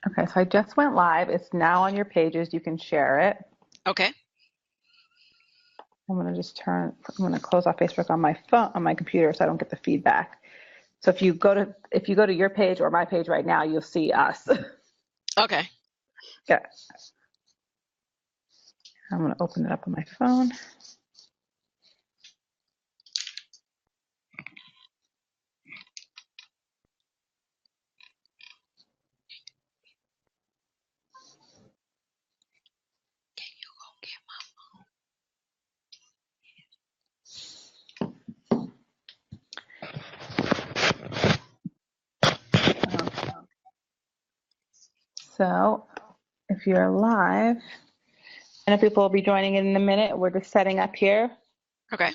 Okay, so I just went live. It's now on your pages. You can share it. Okay. I'm gonna close off Facebook on my phone, on my computer, so I don't get the feedback. So if you go to your page or my page right now, you'll see us. Okay. Yeah. I'm gonna open it up on my phone. So if you're live, and if people will be joining in a minute, we're just setting up here. Okay.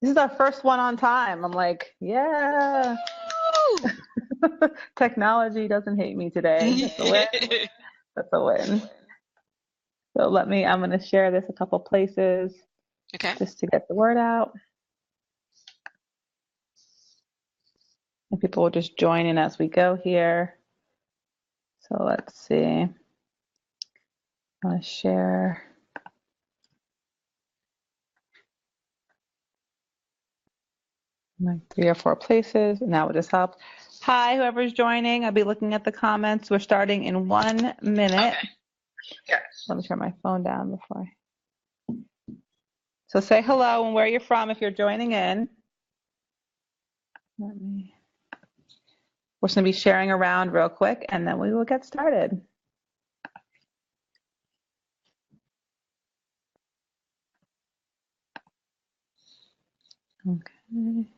This is our first one on time. I'm like, yeah. Technology doesn't hate me today. That's a win. That's a win. So I'm going to share this a couple places Okay. just to get the word out. And people will just join in as we go here. So let's see. I'm going to share. Like 3 or 4 places, and that would just help. Hi, whoever's joining. I'll be looking at the comments. We're starting in 1 minute. Okay. Yeah. Let me turn my phone down before. So say hello and where you're from if you're joining in. We're just going to be sharing around real quick, and then we will get started. Okay.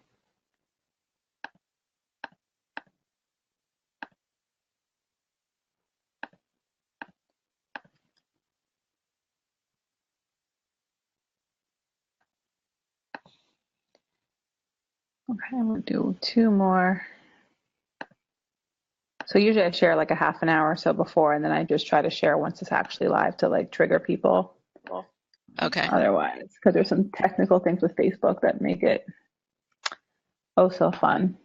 Okay, I'm going to do 2 more. So usually I share like a half an hour or so before, and then I just try to share once it's actually live to like trigger people. Okay. Otherwise, because there's some technical things with Facebook that make it oh so fun.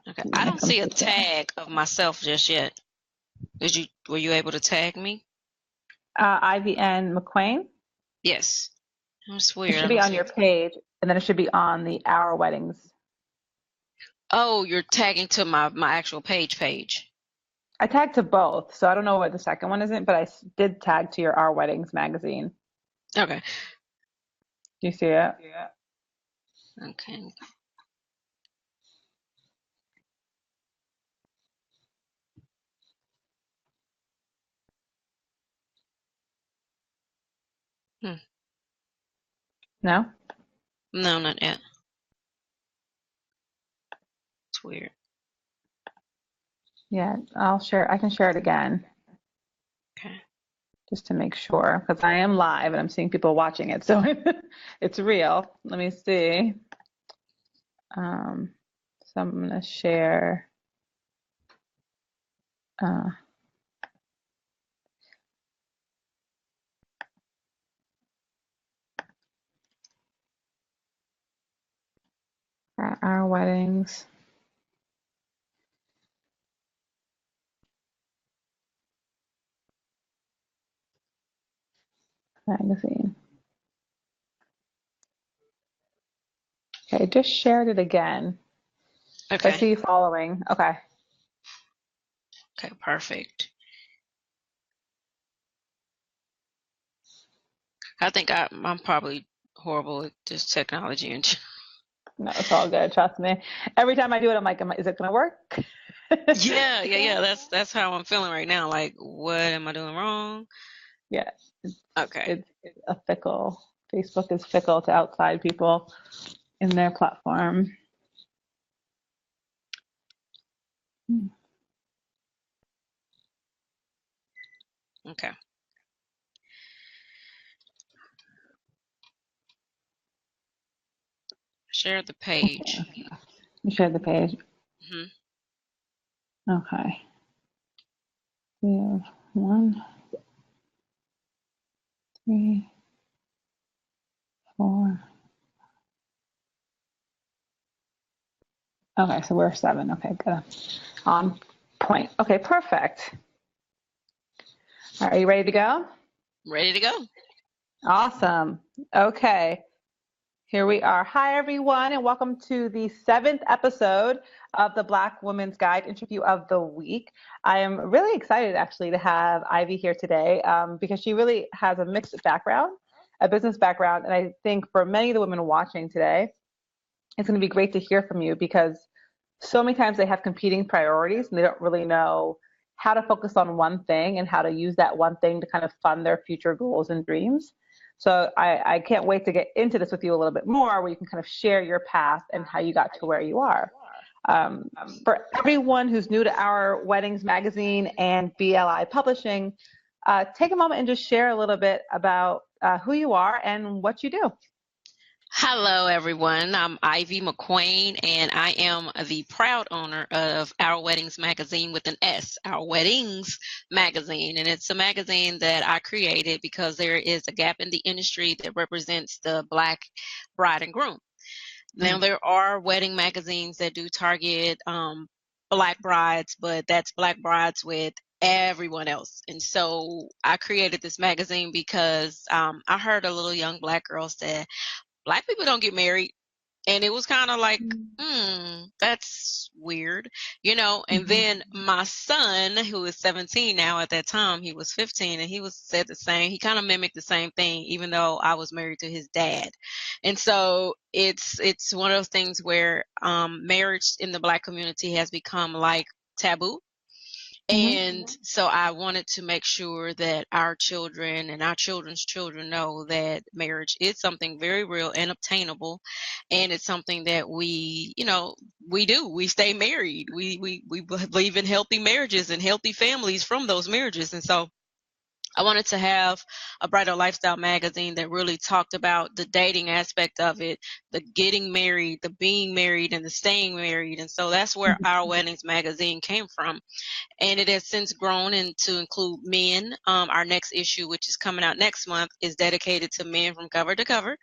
Okay. I don't see a tag of myself just yet. Were you able to tag me? IVN McQuain. Yes. That's weird. It should be on your page, and then it should be on the Our Weddings. Oh, you're tagging to my actual page. I tagged to both, so I don't know what the second one isn't, but I did tag to your Our Weddings magazine. Okay. Do you see it? Yeah. Okay. No? No, not yet. It's weird. Yeah, I can share it again. Okay. Just to make sure, because I am live and I'm seeing people watching it, so it's real. Let me see. So I'm gonna share. Our Weddings magazine. Okay, just shared it again. Okay. I see you following. Okay. Okay, perfect. I think I'm probably horrible at this technology and No, it's all good. Trust me. Every time I do it, I'm like, is it gonna work? yeah. That's how I'm feeling right now. Like, what am I doing wrong? Yeah. Okay. It's a fickle. Facebook is fickle to outside people in their platform. Okay. Share the page. You shared the page. Mm-hmm. Okay. We have 1, 3, 4. Okay, so we're 7. Okay, good. On point. Okay, perfect. All right, are you ready to go? Ready to go. Awesome. Okay, here we are. Hi, everyone, and welcome to the 7th episode of the Black Women's Guide Interview of the Week. I am really excited, actually, to have Ivy here today because she really has a mixed background, a business background, and I think for many of the women watching today, it's going to be great to hear from you because so many times they have competing priorities and they don't really know how to focus on one thing and how to use that one thing to kind of fund their future goals and dreams. So I can't wait to get into this with you a little bit more, where you can kind of share your path and how you got to where you are. Um, for everyone who's new to our Weddings Magazine and BLI Publishing, take a moment and just share a little bit about who you are and what you do. Hello, everyone. I'm Ivy McQuain, and I am the proud owner of Our Weddings Magazine with an S, Our Weddings Magazine. And it's a magazine that I created because there is a gap in the industry that represents the Black bride and groom. Now, there are wedding magazines that do target Black brides, but that's Black brides with everyone else. And so I created this magazine because I heard a little young Black girl say, Black people don't get married. And it was kind of like, that's weird, And then my son, who is 17 now, at that time, he was 15, and said the same. He kind of mimicked the same thing, even though I was married to his dad. And so it's one of those things where marriage in the Black community has become like taboo. And so I wanted to make sure that our children and our children's children know that marriage is something very real and obtainable. And it's something that we do. We stay married. We believe in healthy marriages and healthy families from those marriages. And so I wanted to have a brighter lifestyle magazine that really talked about the dating aspect of it, the getting married, the being married, and the staying married. And so that's where Our Weddings magazine came from. And it has since grown to include men. Our next issue, which is coming out next month, is dedicated to men from cover to cover.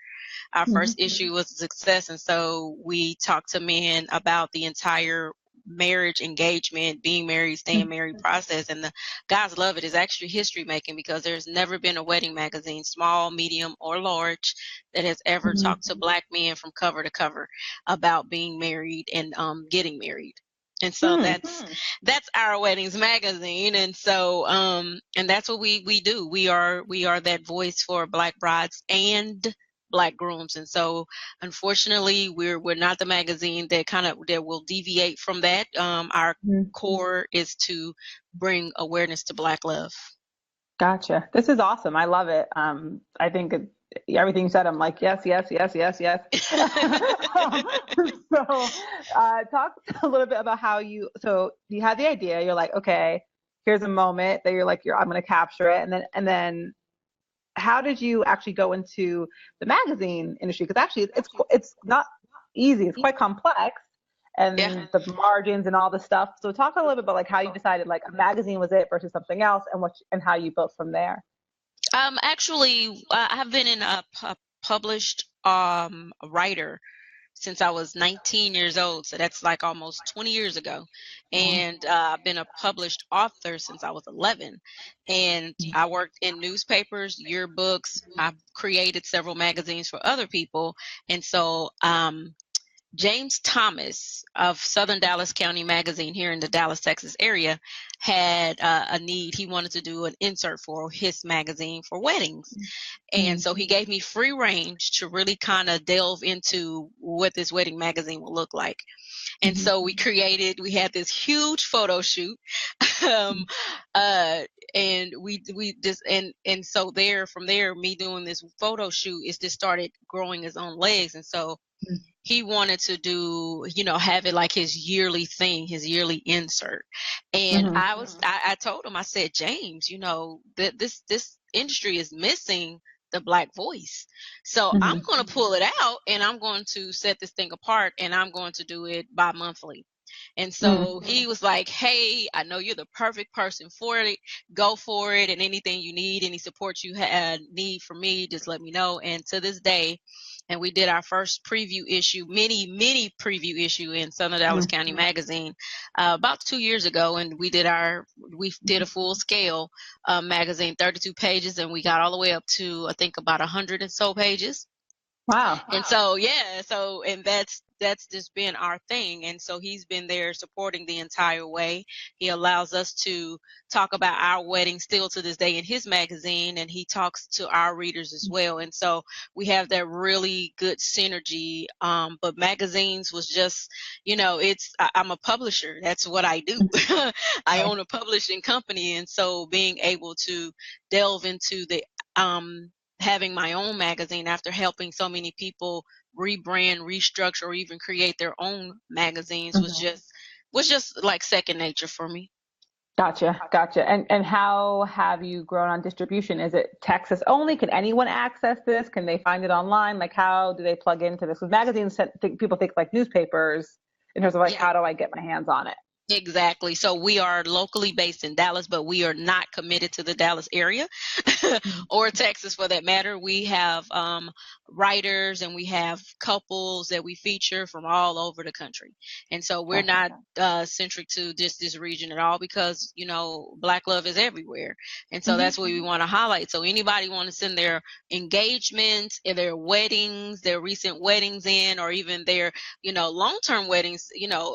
Our first issue was a success, and so we talked to men about the entire marriage, engagement, being married, staying married process, and the guys love it. It's actually history making because there's never been a wedding magazine, small, medium, or large, that has ever talked to Black men from cover to cover about being married and getting married. And so that's Our Weddings magazine. And so and that's what we do. We are that voice for Black brides and Black grooms. And so unfortunately we're not the magazine that will deviate from that. Our core is to bring awareness to Black love. Gotcha. This is awesome. I love it. I think everything you said, I'm like, yes, yes, yes, yes, yes. So talk a little bit about so you had the idea, you're like, okay, here's a moment that you're like, I'm going to capture it. And then how did you actually go into the magazine industry? Because actually it's not easy. It's quite complex, and the margins and all the stuff. So talk a little bit about like how you decided like a magazine was it versus something else, and how you built from there. Actually, I have been a published writer since I was 19 years old. So that's like almost 20 years ago. And I've been a published author since I was 11. And I worked in newspapers, yearbooks. I've created several magazines for other people. And so James Thomas of Southern Dallas County Magazine here in the Dallas, Texas area had a need. He wanted to do an insert for his magazine for weddings. And so he gave me free range to really kind of delve into what this wedding magazine will look like. And so we had this huge photo shoot. And we just, and so from there, me doing this photo shoot, it just started growing its own legs. And so he wanted to do, have it like his yearly thing, his yearly insert. And I told him, I said, James, this industry is missing the Black voice. So I'm going to pull it out and I'm going to set this thing apart and I'm going to do it bi-monthly. And so he was like, hey, I know you're the perfect person for it. Go for it. And anything you need, any support you need from me, just let me know. And to this day, and we did our first preview issue, mini preview issue in Southern Dallas County Magazine about 2 years ago, and we did a full scale magazine, 32 pages, and we got all the way up to I think about 100 and so pages. Wow. And and that's just been our thing. And so he's been there supporting the entire way. He allows us to talk about our wedding still to this day in his magazine, and he talks to our readers as well. And so we have that really good synergy. But magazines was just, I'm a publisher. That's what I do. I own a publishing company. And so being able to delve into the having my own magazine after helping so many people rebrand, restructure, or even create their own magazines was just like second nature for me. Gotcha. And how have you grown on distribution? Is it Texas only? Can anyone access this? Can they find it online? Like, how do they plug into this? With magazines, people think like newspapers in terms of like, how do I get my hands on it? Exactly. So we are locally based in Dallas, but we are not committed to the Dallas area or Texas for that matter. We have writers and we have couples that we feature from all over the country. And so we're not centric to just this region at all because, Black love is everywhere. And so that's what we want to highlight. So anybody want to send their engagements, their weddings, their recent weddings in, or even their, long-term weddings,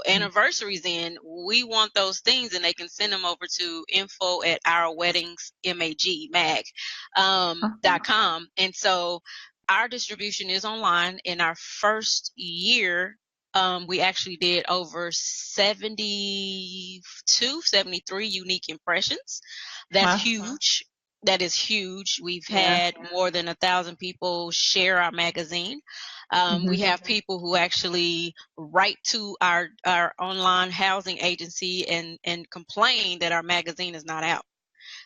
anniversaries in, we want those things, and they can send them over to info@ourweddingsmag.com. And so our distribution is online. In our first year, we actually did over 73 unique impressions. That's huge. That is huge. We've had more than 1,000 people share our magazine. We have people who actually write to our online housing agency and complain that our magazine is not out.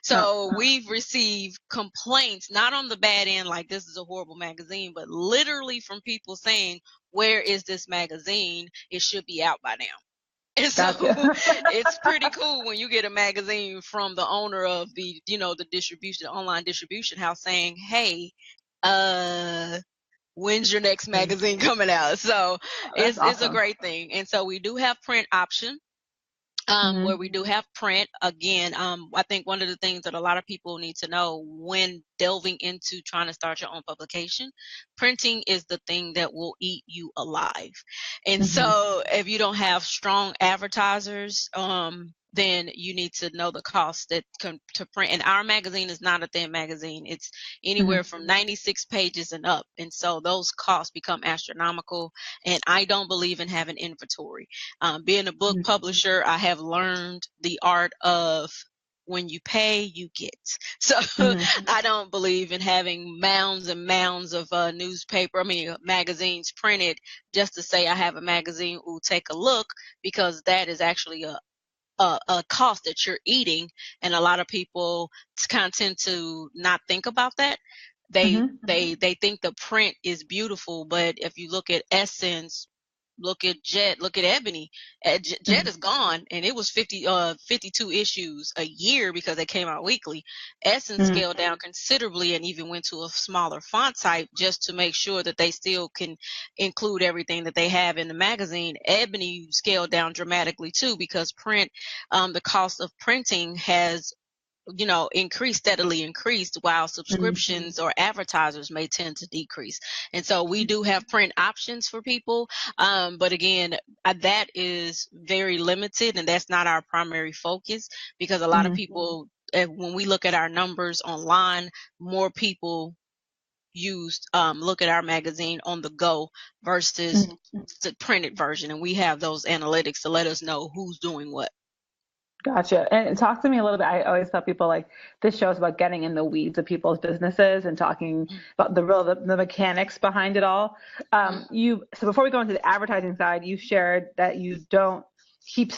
So we've received complaints, not on the bad end, like this is a horrible magazine, but literally from people saying, where is this magazine? It should be out by now. And so it's pretty cool when you get a magazine from the owner of the, the distribution, online distribution house saying, hey, when's your next magazine coming out? So it's a great thing. And so we do have print option. Where we do have print. Again, I think one of the things that a lot of people need to know when delving into trying to start your own publication, printing is the thing that will eat you alive. And so if you don't have strong advertisers, then you need to know the cost to print. And our magazine is not a thin magazine. It's anywhere from 96 pages and up. And so those costs become astronomical. And I don't believe in having inventory. Being a book publisher, I have learned the art of when you pay, you get. So I don't believe in having mounds and mounds of magazines printed just to say I have a magazine. Ooh, take a look, because that is actually a cost that you're eating, and a lot of people kind of tend to not think about that. They think the print is beautiful, but if you look at Essence, look at Jet, look at Ebony. Jet is gone, and it was 52 issues a year because they came out weekly. Essence scaled down considerably and even went to a smaller font type just to make sure that they still can include everything that they have in the magazine. Ebony scaled down dramatically too because print, the cost of printing has steadily increased, while subscriptions or advertisers may tend to decrease. And so we do have print options for people. But again, that is very limited, and that's not our primary focus, because a lot of people, when we look at our numbers online, more people look at our magazine on the go versus the printed version. And we have those analytics to let us know who's doing what. Gotcha. And talk to me a little bit. I always tell people like this show is about getting in the weeds of people's businesses and talking about the mechanics behind it all. So before we go into the advertising side, you shared that you don't keep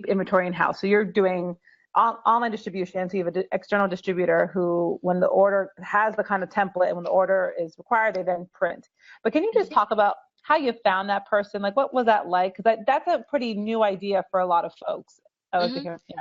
inventory in house. So you're doing online distribution. So you have an external distributor who, when the order has the kind of template and when the order is required, they then print. But can you just talk about how you found that person? Like, what was that like? Because that's a pretty new idea for a lot of folks. Oh, to hmm hear. Yeah.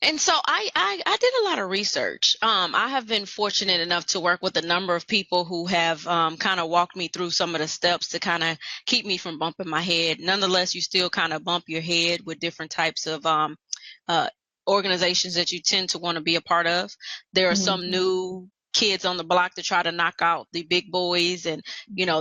And so I did a lot of research. I have been fortunate enough to work with a number of people who have kind of walked me through some of the steps to kind of keep me from bumping my head. Nonetheless, you still kind of bump your head with different types of uh, organizations that you tend to want to be a part of. There are Hmm. some new kids on the block to try to knock out the big boys, and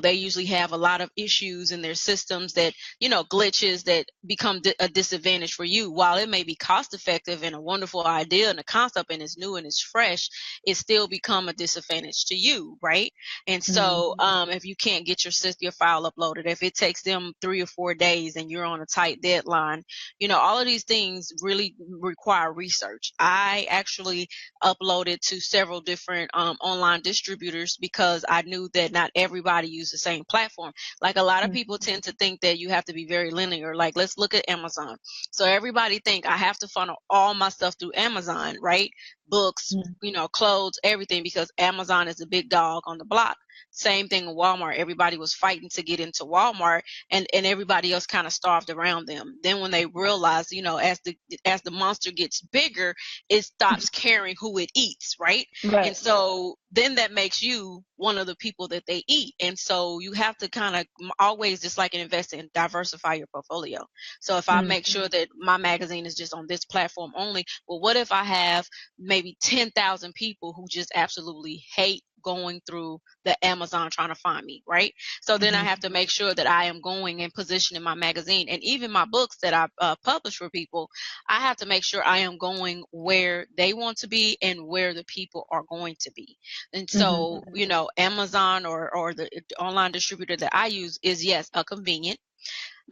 they usually have a lot of issues in their systems that glitches that become a disadvantage for you. While it may be cost effective and a wonderful idea and a concept and it's new and it's fresh, it still become a disadvantage to you, right? And Hmm. so if you can't get your file uploaded, if it takes them 3 or 4 days and you're on a tight deadline, all of these things really require research. I actually uploaded to several different online distributors because I knew that not everybody used the same platform. Like, a lot of people tend to think that you have to be very linear. Like, let's look at Amazon. So everybody think I have to funnel all my stuff through Amazon, right? Books, Hmm. clothes, everything, because Amazon is the big dog on the block. Same thing in Walmart. Everybody was fighting to get into Walmart, and everybody else kind of starved around them. Then when they realize, as the monster gets bigger, it stops caring who it eats, right? Right. And so then that makes you one of the people that they eat. And so you have to kind of always, just like an investor, and diversify your portfolio. So if I Mm. make sure that my magazine is just on this platform only, well, what if I have maybe 10,000 people who just absolutely hate going through the Amazon trying to find me, right? So then I Hmm. have to make sure that I am going and positioning my magazine, and even my books that I publish for people. I have to make sure I am going where they want to be and where the people are going to be. And Hmm. so, Amazon or the online distributor that I use is, yes, a convenient.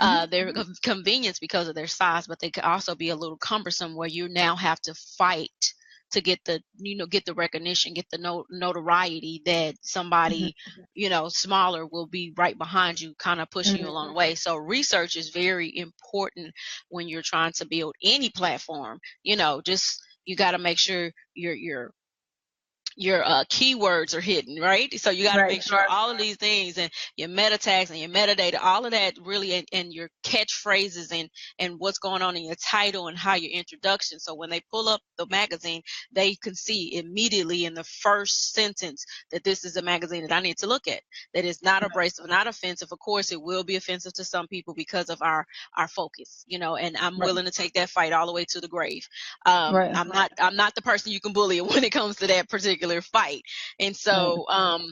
Hmm. They're convenience because of their size, but they can also be a little cumbersome where you now have to fight to get the recognition, get the notoriety that Hmm. somebody smaller will be right behind you, kind of pushing you Hmm. along the way. So research is very important when you're trying to build any platform. Just, you got to make sure your keywords are hidden, right? So you got to make Right. sure all of these things, and your meta tags and your metadata, all of that really, and your catchphrases, and what's going on in your title and how your introduction. So when they pull up the magazine, they can see immediately in the first sentence that this is a magazine that I need to look at. That is not abrasive, not offensive. Of course, it will be offensive to some people because of our focus, and I'm Right. willing to take that fight all the way to the grave. Right. I'm not the person you can bully when it comes to that particular fight. And Right.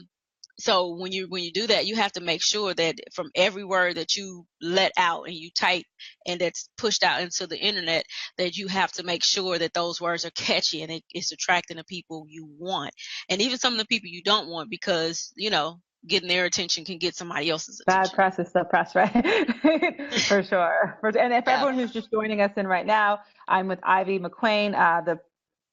so when you do that, you have to make sure that from every word that you let out and you type and that's pushed out into the internet, that you have to make sure that those words are catchy and it's attracting the people you want, and even some of the people you don't want, because getting their attention can get somebody else's Bad attention. press is still press, right? For sure. And if Yeah. everyone who's just joining us in right now, I'm with Ivy McQuain, the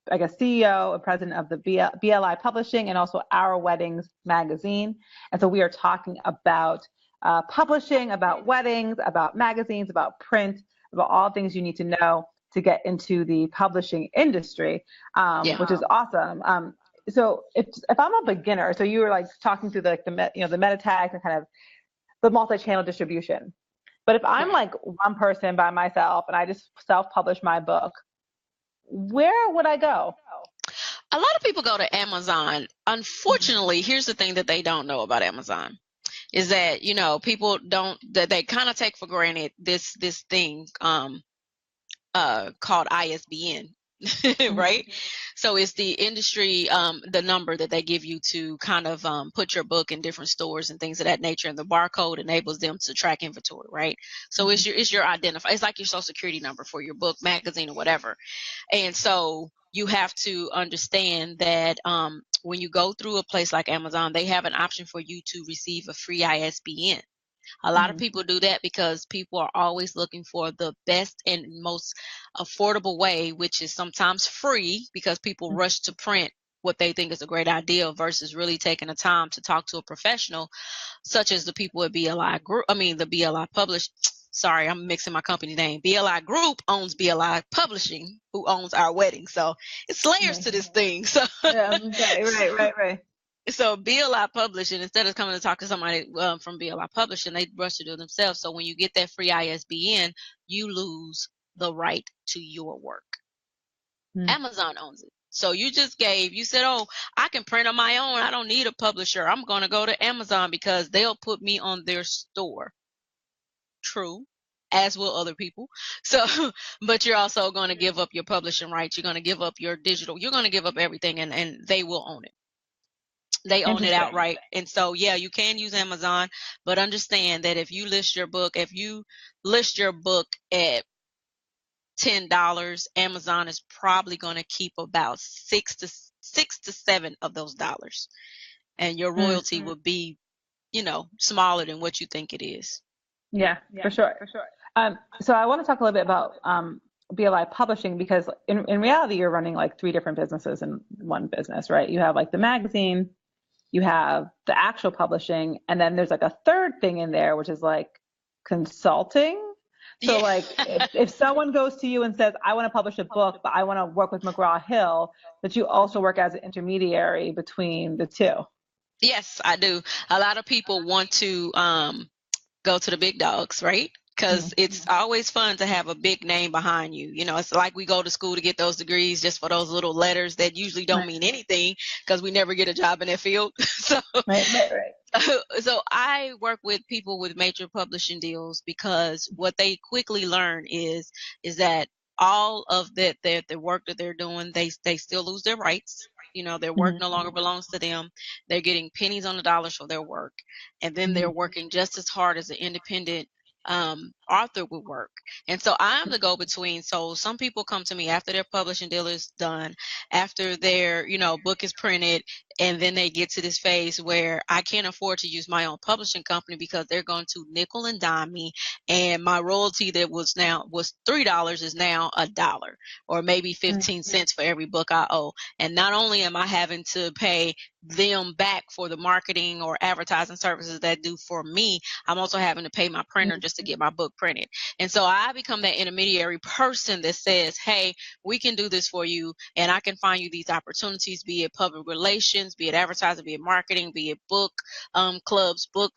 I guess CEO and president of the BLI Publishing and also Our Weddings magazine. And so we are talking about publishing, about weddings, about magazines, about print, about all things you need to know to get into the publishing industry, Yeah. which is awesome. So if I'm a beginner, so you were like talking through the meta tags and kind of the multi-channel distribution. But if I'm Right. like one person by myself and I just self-publish my book, where would I go? A lot of people go to Amazon. Unfortunately, here's the thing that they don't know about Amazon is that people don't, that they kind of take for granted this thing called ISBN. Mhm. Right? So it's the industry, the number that they give you to kind of put your book in different stores and things of that nature, and the barcode enables them to track inventory, right? So Mhm. it's your identify. It's like your social security number for your book, magazine, or whatever. And so you have to understand that when you go through a place like Amazon, they have an option for you to receive a free ISBN. A lot of Mhm. people do that because people are always looking for the best and most affordable way, which is sometimes free because people rush to print what they think is a great idea versus really taking the time to talk to a professional, such as the people at BLI Group. I mean, the BLI Publish. Sorry, I'm mixing my company name. BLI Group owns BLI Publishing, who owns Our Wedding. So it's layers Right. to this thing. So Right. Right. Right. Right. so BLI Publishing, instead of coming to talk to somebody from BLI Publishing, they rush to do it themselves. So when you get that free ISBN, you lose the right to your work. Mm. Amazon owns it. So you said, oh, I can print on my own. I don't need a publisher. I'm going to go to Amazon because they'll put me on their store. True, as will other people. So, but you're also going to give up your publishing rights. You're going to give up your digital. You're going to give up everything, and they will own it. They own it Interesting. outright. And so, yeah, you can use Amazon, but understand that if you list your book at $10, Amazon is probably going to keep about six to seven of those dollars, and your royalty will be, smaller than what you think it is. Yeah, for sure. So I want to talk a little bit about BLI publishing, because in reality, you're running like three different businesses in one business, right? You have like the magazine, you have the actual publishing, and then there's like a third thing in there, which is like consulting. So Yeah. like if someone goes to you and says, I want to publish a book, but I want to work with McGraw-Hill, that you also work as an intermediary between the two. Yes, I do. A lot of people want to go to the big dogs, right? Because it's always fun to have a big name behind you. It's like we go to school to get those degrees just for those little letters that usually don't mean anything because we never get a job in that field. So, so I work with people with major publishing deals because what they quickly learn is that all of the work that they're doing, they still lose their rights. Their work no longer belongs to them. They're getting pennies on the dollars for their work. And then they're working just as hard as an independent author would work. And so I'm the go-between. So some people come to me after their publishing deal is done, after their, book is printed, and then they get to this phase where I can't afford to use my own publishing company because they're going to nickel and dime me. And my royalty that was $3 is now $1, or maybe 15 cents for every book I owe. And not only am I having to pay them back for the marketing or advertising services that do for me, I'm also having to pay my printer just to get my book printed. And so I become that intermediary person that says, hey, we can do this for you, and I can find you these opportunities, be it public relations, be it advertising, be it marketing, be it book clubs, book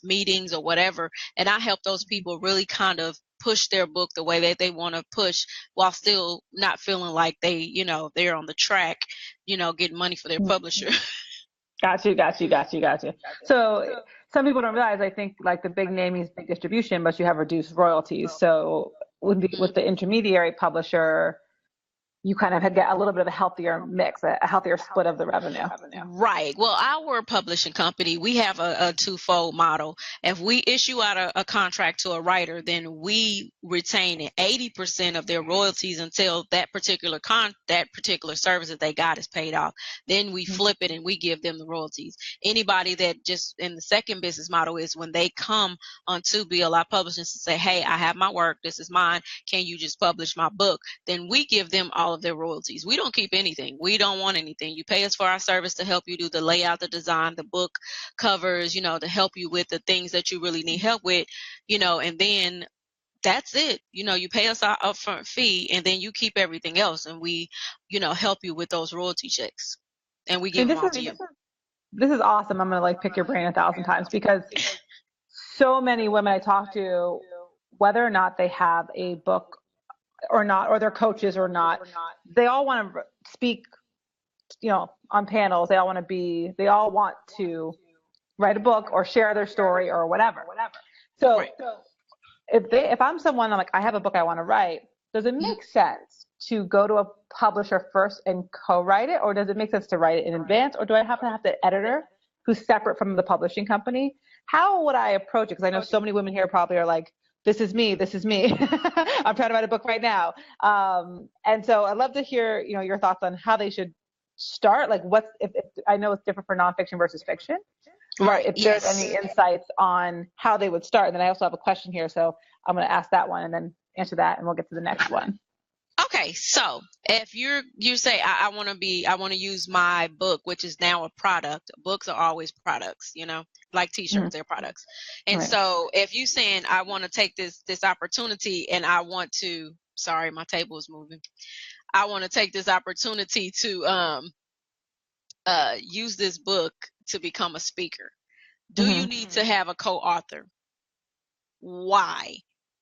meetings, or whatever. And I help those people really kind of push their book the way that they want to push, while still not feeling like they're on the track, getting money for their publisher. Got you. So some people don't realize, I think, like the big name means big distribution, but you have reduced royalties. So with the intermediary publisher, you kind of get a little bit of a healthier mix, a healthier split of the revenue. Right. Well, our publishing company, we have a twofold model. If we issue out a contract to a writer, then we retain 80% of their royalties until that particular service that they got is paid off. Then we flip it and we give them the royalties. Anybody that just in the second business model is when they come onto BLI Publishing to say, hey, I have my work, this is mine, can you just publish my book? Then we give them all of their royalties. We don't keep anything. We don't want anything. You pay us for our service to help you do the layout, the design, the book covers, to help you with the things that you really need help with, and then that's it. You pay us our upfront fee, and then you keep everything else, and we, help you with those royalty checks, and we give them all to you. This is awesome. I'm going to pick your brain 1,000 times, because so many women I talk to, whether or not they have a book or not, or they're coaches or not, they all want to speak, on panels. They all want to write a book or share their story or whatever. So if I'm someone, I'm like, I have a book I want to write, does it make sense to go to a publisher first and co-write it, or does it make sense to write it in advance, or do I have to have the editor who's separate from the publishing company? How would I approach it? Because I know so many women here probably are like, this is me. I'm trying to write a book right now. And so I'd love to hear, your thoughts on how they should start. Like, if I know it's different for nonfiction versus fiction. Right. If there's any insights on how they would start. And then I also have a question here, so I'm going to ask that one and then answer that, and we'll get to the next one. Okay, so if you say I want to use my book, which is now a product. Books are always products, like T-shirts, they're products. And so if you saying I want to take this opportunity, and I want to, sorry, my table is moving. I want to take this opportunity to use this book to become a speaker. Do you need to have a co-author? Why?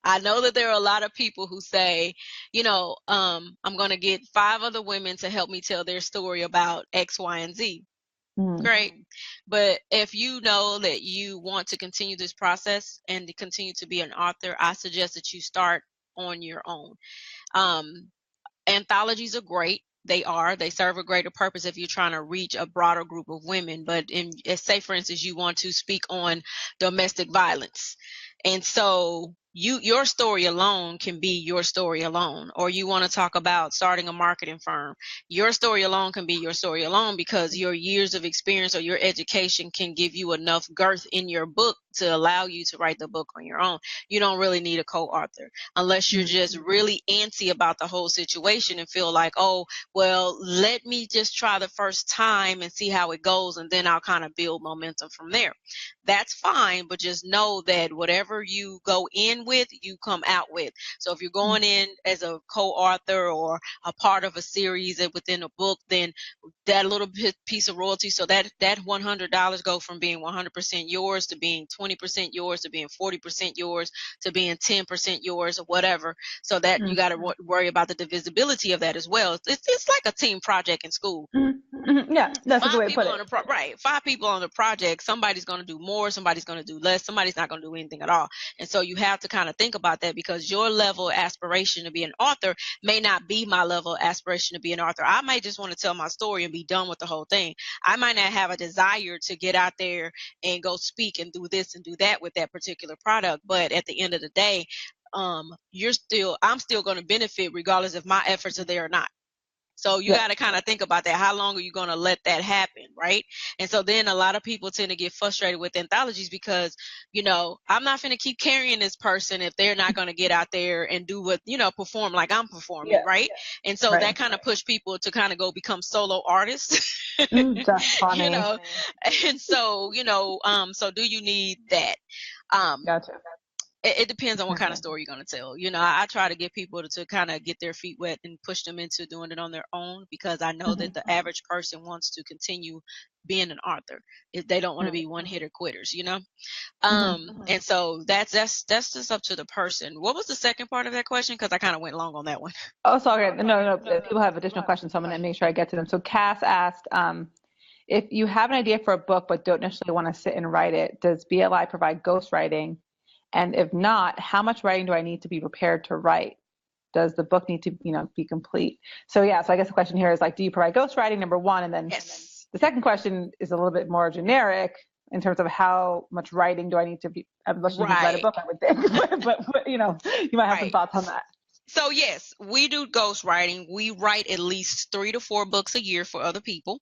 I know that there are a lot of people who say, I'm going to get 5 other women to help me tell their story about X, Y, and Z. Great. But if you know that you want to continue this process and to continue to be an author, I suggest that you start on your own. Anthologies are great. They serve a greater purpose if you're trying to reach a broader group of women. But say, for instance, you want to speak on domestic violence. And so your story alone can be your story alone. Or you want to talk about starting a marketing firm. Your story alone can be your story alone, because your years of experience or your education can give you enough girth in your book to allow you to write the book on your own. You don't really need a co-author unless you're just really antsy about the whole situation and feel like, oh, well, let me just try the first time and see how it goes, and then I'll kind of build momentum from there. That's fine, but just know that whatever you go in with, you come out with. So if you're going in as a co-author or a part of a series within a book, then that little piece of royalty, so that $100 go from being 100% yours to being 20% yours to being 40% yours to being 10% yours or whatever. So that you got to worry about the divisibility of that as well. It's like a team project in school. Yeah, that's a good way to put it. Right. 5 people on the project. Somebody's going to do more. Somebody's going to do less. Somebody's not going to do anything at all. And so you have to kind of think about that, because your level of aspiration to be an author may not be my level of aspiration to be an author. I might just want to tell my story and be done with the whole thing. I might not have a desire to get out there and go speak and do this and do that with that particular product. But at the end of the day, I'm still going to benefit regardless if my efforts are there or not. So you got to kind of think about that. How long are you going to let that happen, right? And so then a lot of people tend to get frustrated with anthologies because, I'm not going to keep carrying this person if they're not going to get out there and do what, perform like I'm performing, right? And so that kind of pushed people to kind of go become solo artists, That's funny. And so, so do you need that? Gotcha. It depends on what kind of story you're going to tell. I try to get people to kind of get their feet wet and push them into doing it on their own, because I know that the average person wants to continue being an author. If they don't want to be one-hitter quitters, And so that's just up to the person. What was the second part of that question? Because I kind of went long on that one. Oh, sorry. No. People have additional questions, so I'm going to make sure I get to them. So Cass asked, if you have an idea for a book but don't necessarily want to sit and write it, does BLI provide ghostwriting? And if not, how much writing do I need to be prepared to write? Does the book need to, be complete? So I guess the question here is do you provide ghostwriting, number one? And then the second question is a little bit more generic in terms of how much writing do I need to be, unless you write a book, I would think. but you might have some thoughts on that. So yes, we do ghostwriting. We write at least 3 to 4 books a year for other people.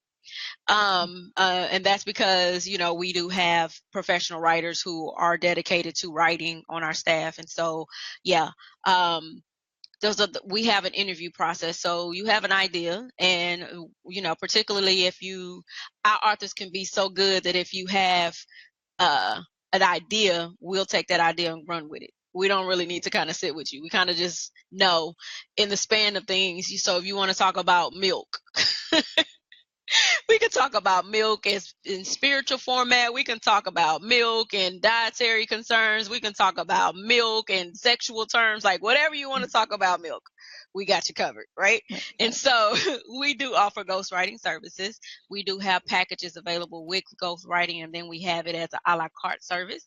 And that's because, we do have professional writers who are dedicated to writing on our staff. And so, we have an interview process. So you have an idea, and, particularly if our authors can be so good that if you have, an idea, we'll take that idea and run with it. We don't really need to kind of sit with you. We kind of just know in the span of things. So if you want to talk about milk, we can talk about milk in spiritual format. We can talk about milk and dietary concerns. We can talk about milk and sexual terms, like whatever you want to talk about milk, we got you covered, right? And so we do offer ghostwriting services. We do have packages available with ghostwriting, and then we have it as an a la carte service.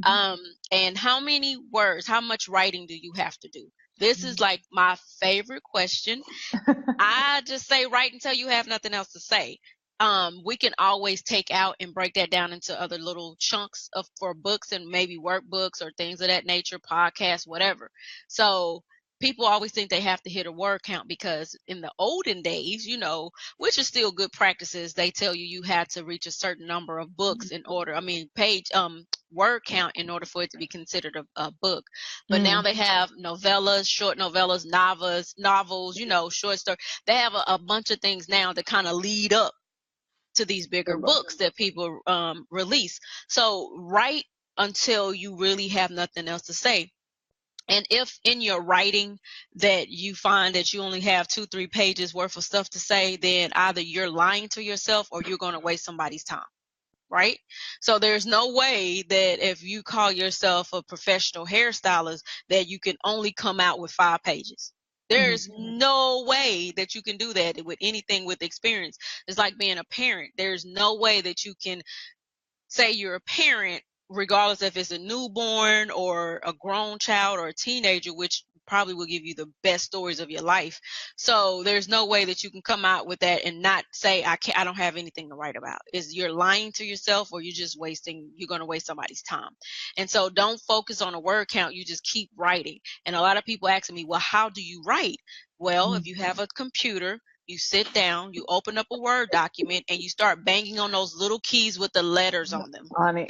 And how many words, how much writing do you have to do? This is like my favorite question. I just say write until you have nothing else to say. We can always take out and break that down into other little chunks for books and maybe workbooks or things of that nature, podcasts, whatever. So people always think they have to hit a word count, because in the olden days, which is still good practices, they tell you had to reach a certain number of books in order, word count in order for it to be considered a book. But now they have novellas, short novellas, novels, short stories. They have a bunch of things now that kind of lead up to these bigger books that people release. So write until you really have nothing else to say. And if in your writing that you find that you only have 2-3 pages worth of stuff to say, then either you're lying to yourself or you're going to waste somebody's time. right? So there's no way that if you call yourself a professional hairstylist that you can only come out with 5 pages. There's no way that you can do that with anything with experience. It's like being a parent. There's no way that you can say you're a parent, regardless if it's a newborn or a grown child or a teenager, which probably will give you the best stories of your life. So there's no way that you can come out with that and not say I don't have anything to write about. Is you're lying to yourself, or you're going to waste somebody's time. And so don't focus on a word count. You just keep writing. And a lot of people asking me, well, how do you write? Well, if you have a computer, you sit down, you open up a Word document, and you start banging on those little keys with the letters on them. Funny.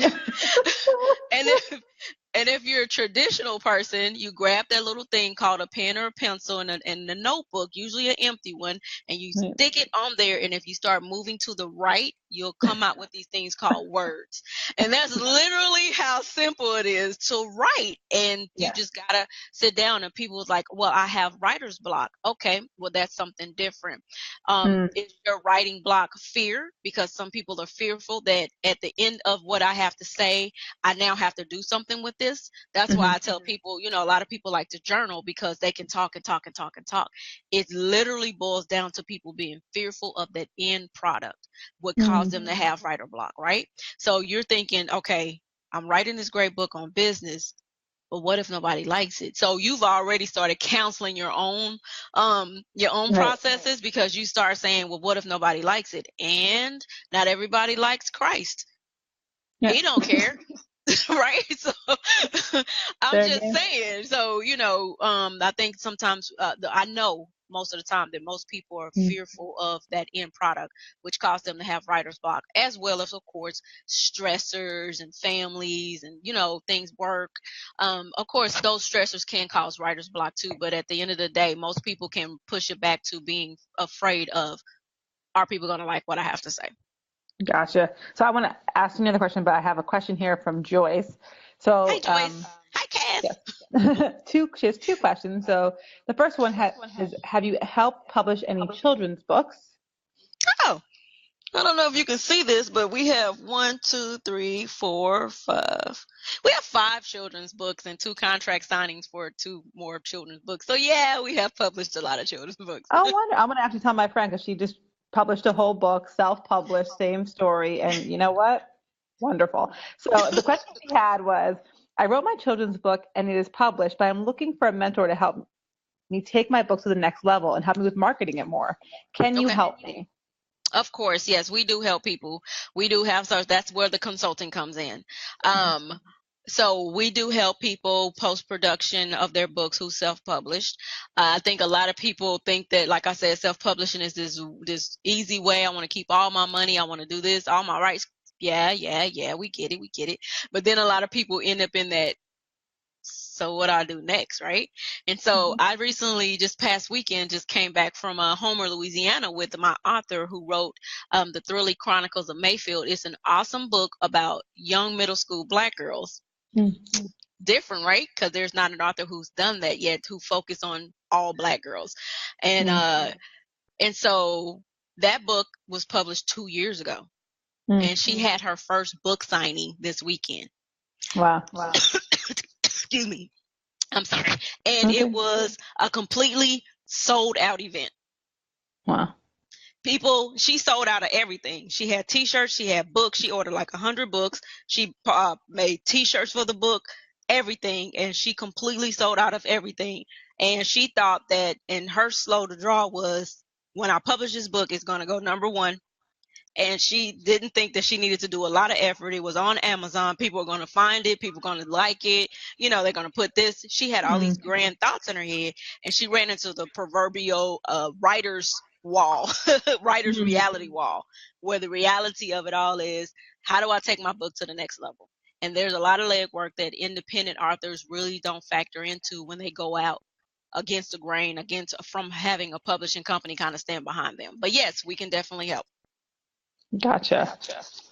And if you're a traditional person, you grab that little thing called a pen or a pencil and a notebook, usually an empty one, and you stick it on there. And if you start moving to the right, you'll come out with these things called words. And that's literally how simple it is to write. And you just gotta sit down. And people was like, well, I have writer's block. Okay, well, that's something different. Is your writing block fear? Because some people are fearful that at the end of what I have to say, I now have to do something with this. That's why I tell people, a lot of people like to journal because they can talk and talk and talk and talk. It literally boils down to people being fearful of that end product, what caused them to have writer block, right? So you're thinking, okay, I'm writing this great book on business, but what if nobody likes it? So you've already started counseling your own processes, because you start saying, well, what if nobody likes it? And not everybody likes Christ. He don't care. Right? So I'm just saying. So, I think sometimes I know most of the time that most people are fearful of that end product, which causes them to have writer's block, as well as, of course, stressors and families and, things work. Of course, those stressors can cause writer's block too. But at the end of the day, most people can push it back to being afraid of, are people going to like what I have to say? Gotcha. So I want to ask you another question, but I have a question here from Joyce. So, hi, Joyce. Hi, Cass. Yes. She has 2 questions. So the first one is, have you helped publish any children's books? Oh, I don't know if you can see this, but we have 1, 2, 3, 4, 5. We have 5 children's books and 2 contract signings for 2 more children's books. So yeah, we have published a lot of children's books. Oh, wonder. I'm going to actually tell my friend, because she just published a whole book, self-published, same story. And you know what? Wonderful. So the question she had was, I wrote my children's book and it is published, but I'm looking for a mentor to help me take my book to the next level and help me with marketing it more. Can you help me? Of course, yes, we do help people. We do have, so that's where the consulting comes in. So we do help people post-production of their books who self-published. I think a lot of people think that, like I said, self-publishing is this easy way. I want to keep all my money. I want to do this, all my rights. Yeah, we get it. But then a lot of people end up in that, so what do I do next, right? And so I recently, just past weekend, just came back from Homer, Louisiana, with my author who wrote The Thrilly Chronicles of Mayfield. It's an awesome book about young middle school Black girls. Different, right? Because there's not an author who's done that yet, who focus on all Black girls. And so that book was published 2 years ago. And she had her first book signing this weekend. Wow. Excuse me. I'm sorry. And it was a completely sold out event. Wow. She sold out of everything. She had t-shirts, she had books, she ordered like 100 books. She made t-shirts for the book, everything. And she completely sold out of everything. And she thought that, and her slow to draw was, when I publish this book, it's going to go number 1. And she didn't think that she needed to do a lot of effort. It was on Amazon. People are going to find it. People are going to like it. They're going to put this. She had all these grand thoughts in her head, and she ran into the proverbial writer's wall, writer's reality wall, where the reality of it all is, how do I take my book to the next level? And there's a lot of legwork that independent authors really don't factor into when they go out against the grain, from having a publishing company kind of stand behind them. But yes, we can definitely help. Gotcha.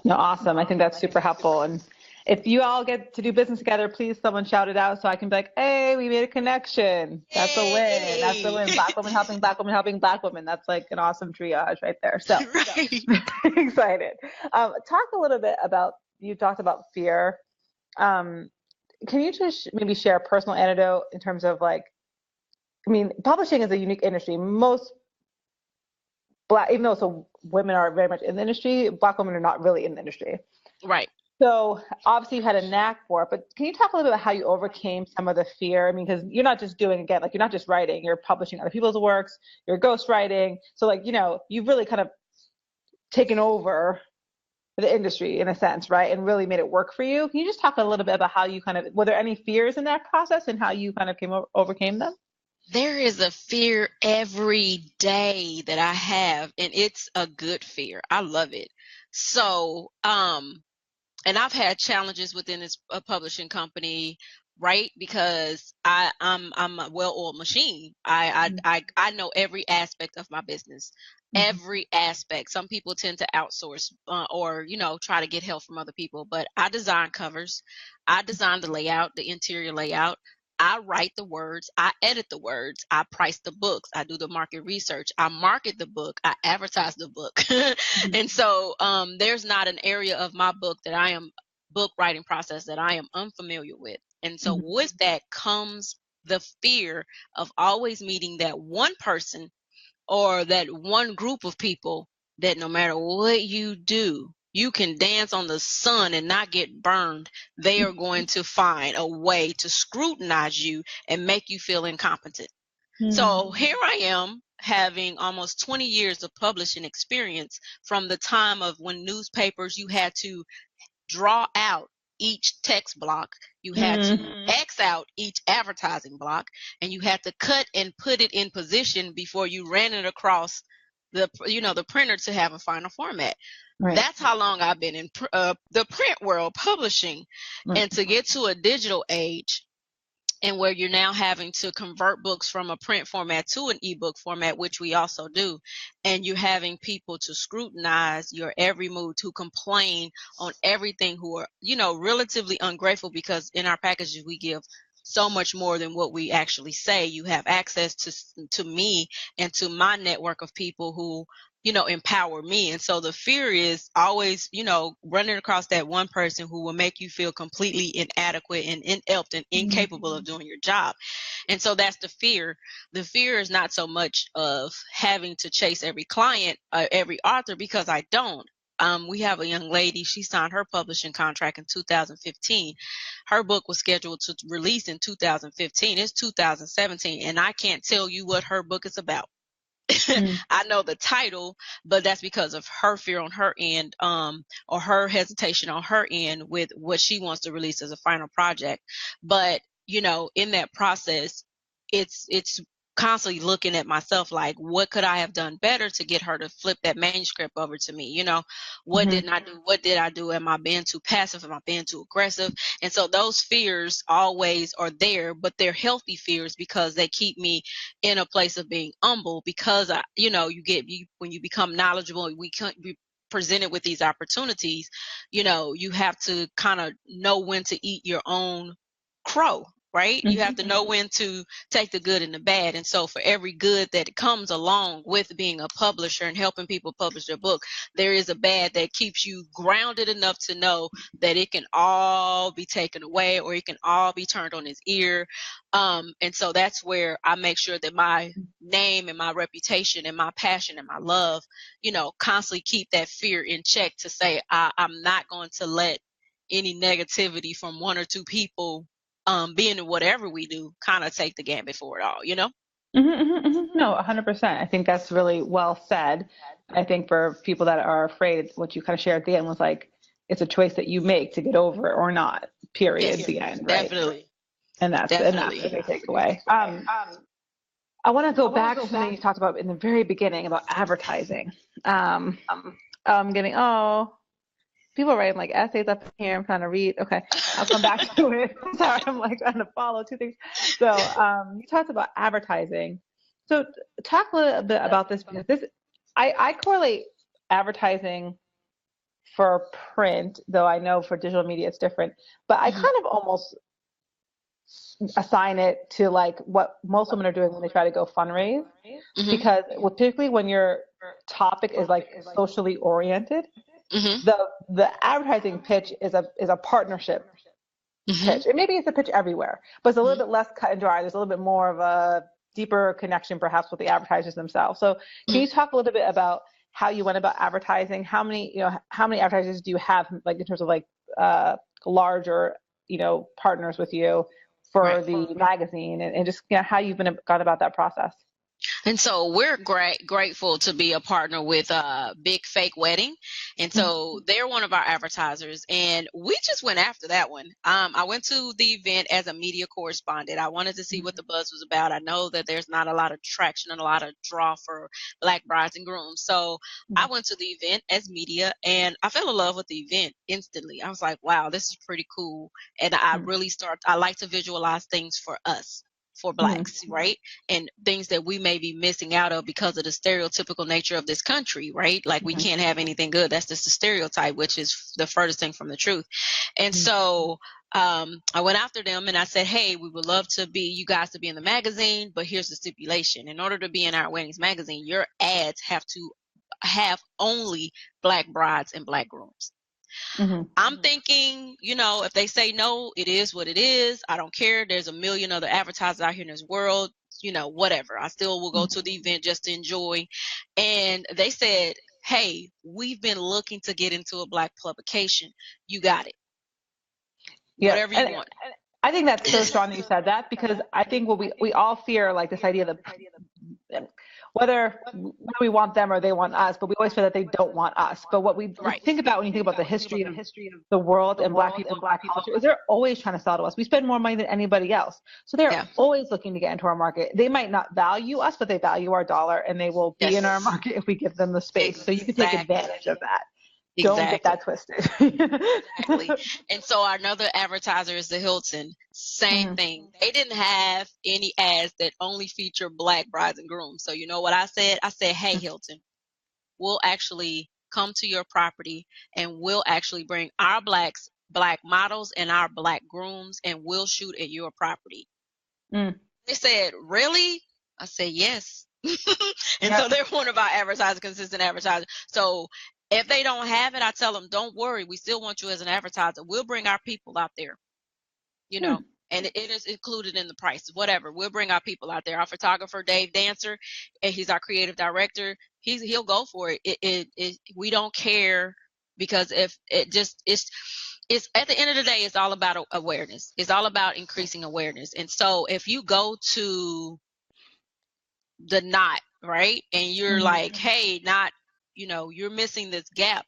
No, awesome. I think that's super helpful. And If you all get to do business together, please someone shout it out so I can be like, hey, we made a connection. That's a win. That's a Yay! win. Black women helping Black women helping Black women. That's like an awesome triage right there. So Right. excited. Talk a little bit about, you talked about fear. Um, can you just maybe share a personal anecdote in terms of like, I mean, publishing is a unique industry. Most Black, even though so women are very much in the industry, Black women are not really in the industry. Right. So obviously you had a knack for it, but can you talk a little bit about how you overcame some of the fear? I mean, because you're not just doing, again, like you're not just writing, you're publishing other people's works, you're ghostwriting. So like, you've really kind of taken over the industry in a sense, right? And really made it work for you. Can you just talk a little bit about how you kind of, were there any fears in that process and how you kind of overcame them? There is a fear every day that I have, and it's a good fear. I love it. So, and I've had challenges within this publishing company, right? Because I'm a well-oiled machine. I know every aspect of my business, Mm-hmm. every aspect. Some people tend to outsource or try to get help from other people, but I design covers, I design the layout, the interior layout. I write the words, I edit the words, I price the books, I do the market research, I market the book, I advertise the book. And so there's not an area of my book writing process that I am unfamiliar with. And so Mm-hmm. with that comes the fear of always meeting that one person or that one group of people that no matter what you do, you can dance on the sun and not get burned. They are going to find a way to scrutinize you and make you feel incompetent. So here I am having almost 20 years of publishing experience from the time of when newspapers, you had to draw out each text block, you had to X out each advertising block, and you had to cut and put it in position before you ran it across the printer to have a final format. Right. That's how long I've been in the print world publishing. Right. And to get to a digital age, and where you're now having to convert books from a print format to an ebook format, which we also do, and you're having people to scrutinize your every move, to complain on everything, who are relatively ungrateful, because in our packages we give so much more than what we actually say. You have access to me and to my network of people who empower me. And so the fear is always, running across that one person who will make you feel completely inadequate and inept and incapable of doing your job. And so that's the fear. The fear is not so much of having to chase every client, every author, because I don't. We have a young lady, she signed her publishing contract in 2015. Her book was scheduled to release in 2015. It's 2017, and I can't tell you what her book is about. I know the title, but that's because of her fear on her end, or her hesitation on her end with what she wants to release as a final project. But in that process, it's constantly looking at myself like, what could I have done better to get her to flip that manuscript over to me? What didn't I do? What did I do? Am I being too passive? Am I being too aggressive? And so those fears always are there, but they're healthy fears because they keep me in a place of being humble, because when you become knowledgeable, we can't be presented with these opportunities. You have to kind of know when to eat your own crow, right? You have to know when to take the good and the bad. And so for every good that comes along with being a publisher and helping people publish their book, there is a bad that keeps you grounded enough to know that it can all be taken away, or it can all be turned on its ear. And so that's where I make sure that my name and my reputation and my passion and my love, constantly keep that fear in check, to say I'm not going to let any negativity from one or two people, being in whatever we do, kind of take the gambit for it all. No, 100%. I think that's really well said. I think for people that are afraid, what you kind of shared at the end was like, it's a choice that you make to get over it or not, period, Yes, the end, right? definitely, And that's definitely. the big takeaway. I want to go back to something you talked about in the very beginning about advertising. I'm getting, people are writing like essays up here. I'm trying to read. Okay, I'll come back to it. Sorry, I'm like trying to follow two things. So you talked about advertising. So talk a little bit about this, because I correlate advertising for print, though I know for digital media it's different, but I kind of almost assign it to like what most women are doing when they try to go fundraise, Mm-hmm. because typically when your topic is like socially oriented, Mm-hmm. the advertising pitch is a partnership Mm-hmm. pitch. And maybe it's a pitch everywhere, but it's a little bit less cut and dry. There's a little bit more of a deeper connection perhaps with the advertisers themselves. So can you talk a little bit about how you went about advertising? How many advertisers do you have, like in terms of like larger, partners with you Right. for the magazine, and just how you've gone about that process? And so we're grateful to be a partner with Big Fake Wedding. And so they're one of our advertisers. And we just went after that one. I went to the event as a media correspondent. I wanted to see what the buzz was about. I know that there's not a lot of traction and a lot of draw for Black brides and grooms. So I went to the event as media and I fell in love with the event instantly. I was like, wow, this is pretty cool. And I like to visualize things for us, for Blacks, right? And things that we may be missing out of because of the stereotypical nature of this country, right? Like we can't have anything good. That's just a stereotype, which is the furthest thing from the truth. And so I went after them and I said, hey, we would love to be you guys to be in the magazine, but here's the stipulation. In order to be in our weddings magazine, your ads have to have only Black brides and Black grooms. I'm thinking, if they say no, it is what it is. I don't care. There's a million other advertisers out here in this world, whatever. I still will go to the event just to enjoy. And they said, hey, we've been looking to get into a Black publication. You got it. Yeah, Whatever you want. I think that's so strong that you said that, because I think what we all fear, like this idea that whether we want them or they want us, but we always feel that they don't want us. But what we think about when you think about the history of the world and Black people and Black culture is they're always trying to sell to us. We spend more money than anybody else. So they're always looking to get into our market. They might not value us, but they value our dollar, and they will be in our market if we give them the space. So you can take advantage of that. Don't get that twisted. Exactly. And so another advertiser is the Hilton. Same thing. They didn't have any ads that only feature Black brides and grooms. So you know what I said? I said, hey, Hilton, we'll actually come to your property and we'll actually bring our Black models and our Black grooms and we'll shoot at your property. They said, really? I said, yes. And so they're one of our advertisers, consistent advertisers. So if they don't have it, I tell them, don't worry. We still want you as an advertiser. We'll bring our people out there, and it is included in the price, whatever. We'll bring our people out there. Our photographer, Dave Dancer, and he's our creative director. He'll go for it. We don't care, because if it just, it's at the end of the day, it's all about awareness. It's all about increasing awareness. And so if you go to the knot, right, and you're like, hey, not, you're missing this gap.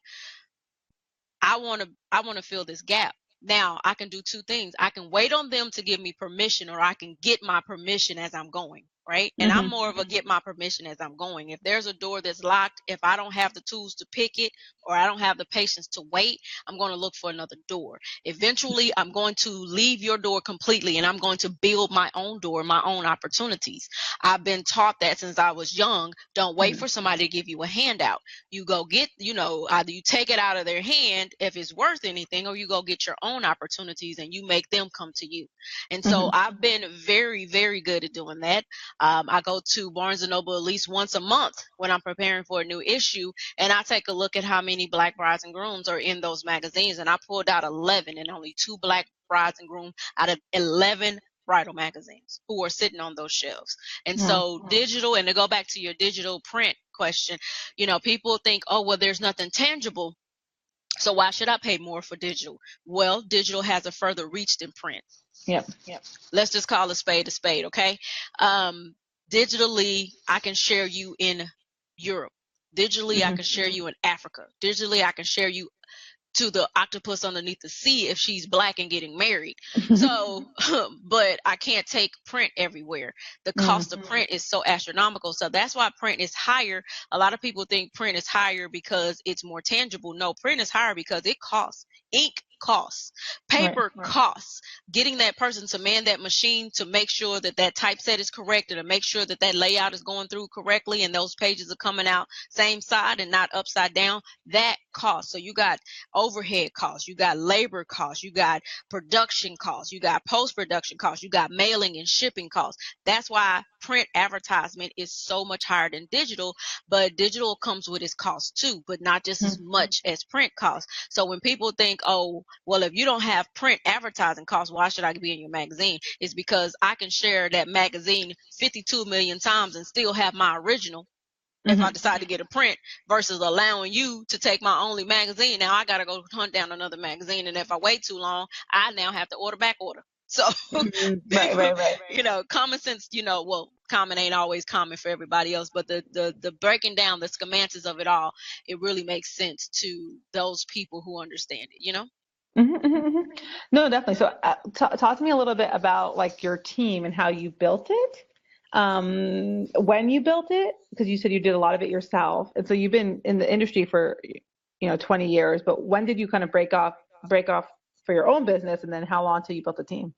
I want to fill this gap. Now I can do two things. I can wait on them to give me permission, or I can get my permission as I'm going, right? And I'm more of a get my permission as I'm going. If there's a door that's locked, if I don't have the tools to pick it, or I don't have the patience to wait, I'm going to look for another door. Eventually, I'm going to leave your door completely, and I'm going to build my own door, my own opportunities. I've been taught that since I was young. Don't wait for somebody to give you a handout. You go get, either you take it out of their hand if it's worth anything, or you go get your own opportunities and you make them come to you. And so I've been very, very good at doing that. I go to Barnes & Noble at least once a month when I'm preparing for a new issue, and I take a look at how many Black brides and grooms are in those magazines, and I pulled out 11, and only 2 Black brides and grooms out of 11 bridal magazines who are sitting on those shelves. And so digital, and to go back to your digital print question, people think, oh, well, there's nothing tangible, so why should I pay more for digital? Well, digital has a further reach than print. Yep. Let's just call a spade, okay? Digitally, I can share you in Europe. Digitally, I can share you in Africa. Digitally, I can share you to the octopus underneath the sea if she's Black and getting married. So, but I can't take print everywhere. The cost of print is so astronomical. So that's why print is higher. A lot of people think print is higher because it's more tangible. No, print is higher because it costs. Ink costs. Paper costs. Getting that person to man that machine to make sure that that typeset is correct, and to make sure that that layout is going through correctly and those pages are coming out same side and not upside down, that costs. So you got overhead costs, you got labor costs, you got production costs, you got post-production costs, you got mailing and shipping costs. That's why print advertisement is so much higher than digital, but digital comes with its costs too, but not just as much as print costs. So when people think, oh, well, if you don't have print advertising costs, why should I be in your magazine? It's because I can share that magazine 52 million times and still have my original if I decide to get a print, versus allowing you to take my only magazine. Now I got to go hunt down another magazine, and if I wait too long, I now have to back order. So, right. You know, common sense, you know, well, common ain't always common for everybody else, but the breaking down the schematics of it all, it really makes sense to those people who understand it, you know? No, definitely. So talk to me a little bit about like your team and how you built it. When you built it, because you said you did a lot of it yourself. And so you've been in the industry for, 20 years, but when did you kind of break off for your own business? And then how long till you built a team?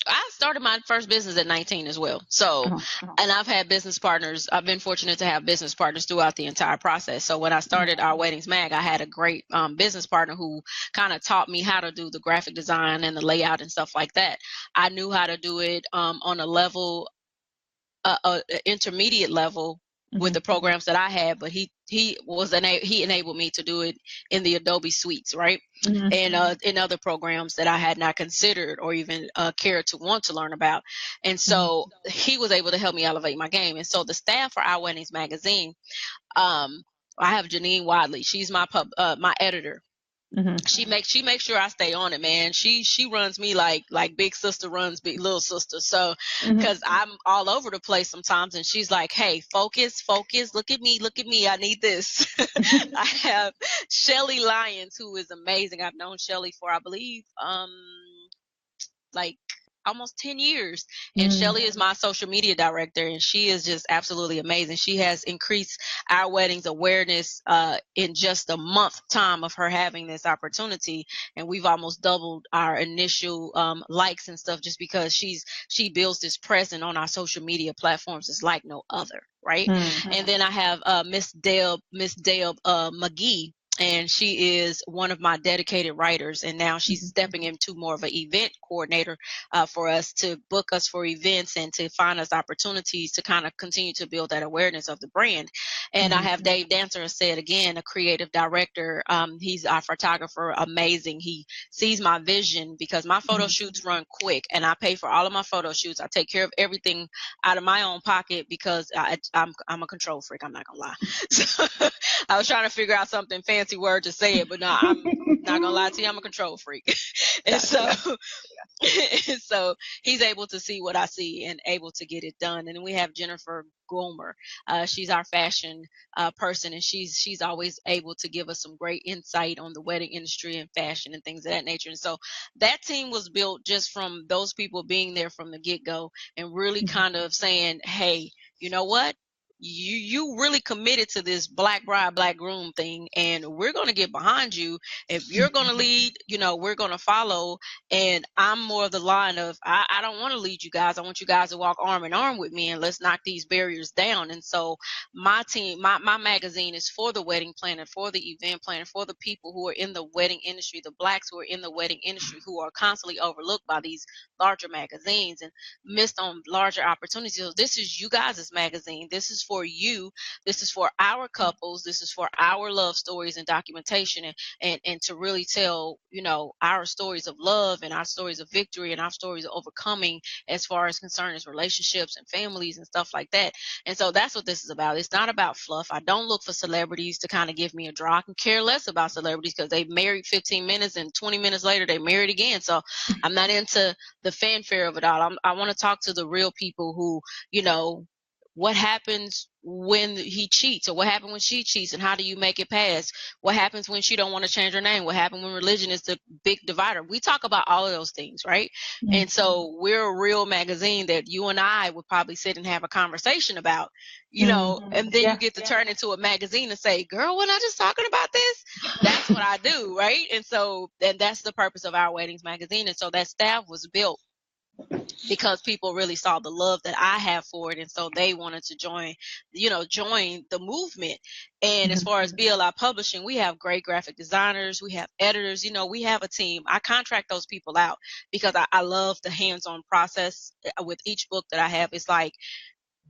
I started my first business at 19 as well. So, and I've had business partners. I've been fortunate to have business partners throughout the entire process. So when I started Our Weddings Mag, I had a great business partner who kind of taught me how to do the graphic design and the layout and stuff like that. I knew how to do it on a level, intermediate level with the programs that I had, but he enabled me to do it in the Adobe suites, right? And in other programs that I had not considered or even cared to want to learn about. And so he was able to help me elevate my game. And so the staff for Our Weddings magazine, I have Janine Wadley. She's my my editor. She makes sure I stay on it, man. She runs me like big sister runs big little sister. So because I'm all over the place sometimes, and she's like, hey, focus, look at me, I need this. I have Shelly Lyons, who is amazing. I've known Shelly for, I believe, like almost 10 years. And Shelly is my social media director, and she is just absolutely amazing. She has increased Our Weddings awareness in just a month time of her having this opportunity. And we've almost doubled our initial likes and stuff, just because she builds this presence on our social media platforms. It's like no other, right? And then I have Miss Deb McGee. And she is one of my dedicated writers, and now she's stepping into more of an event coordinator for us, to book us for events and to find us opportunities to kind of continue to build that awareness of the brand. And I have Dave Dancer, said again, a creative director. He's our photographer, amazing. He sees my vision, because my photo shoots run quick, and I pay for all of my photo shoots. I take care of everything out of my own pocket, because I'm a control freak. I'm not gonna lie. So, I was trying to figure out something fancy word to say it, but no, I'm not gonna lie to you, I'm a control freak. And so he's able to see what I see and able to get it done. And then we have Jennifer Gomer. She's our fashion person, and she's always able to give us some great insight on the wedding industry and fashion and things of that nature. And so that team was built just from those people being there from the get-go, and really kind of saying, hey, you know what? You really committed to this black bride, black groom thing, and we're going to get behind you. If you're going to lead, we're going to follow. And I'm more of the line of, I don't want to lead you guys. I want you guys to walk arm in arm with me, and let's knock these barriers down. And so my team, my magazine is for the wedding planner, for the event planner, for the people who are in the wedding industry, the blacks who are in the wedding industry, who are constantly overlooked by these larger magazines and missed on larger opportunities. So this is you guys' magazine. This is for you. This is for our couples. This is for our love stories and documentation, and to really tell, our stories of love and our stories of victory and our stories of overcoming, as far as concerns relationships and families and stuff like that. And so that's what this is about. It's not about fluff. I don't look for celebrities to kind of give me a draw. I can care less about celebrities, because they married 15 minutes and 20 minutes later they married again. So I'm not into the fanfare of it all. I want to talk to the real people who, what happens when he cheats, or what happened when she cheats, and how do you make it past? What happens when she don't want to change her name? What happened when religion is the big divider? We talk about all of those things, right? Mm-hmm. And so we're a real magazine that you and I would probably sit and have a conversation about, you know, and then you get to turn into a magazine and say, girl, wasn't I just talking about this? That's what I do, right? And so, and that's the purpose of Our Weddings magazine. And so that staff was built because people really saw the love that I have for it, and so they wanted to join the movement. And as far as BLI Publishing, we have great graphic designers, we have editors, we have a team. I contract those people out because I love the hands-on process with each book that I have. It's like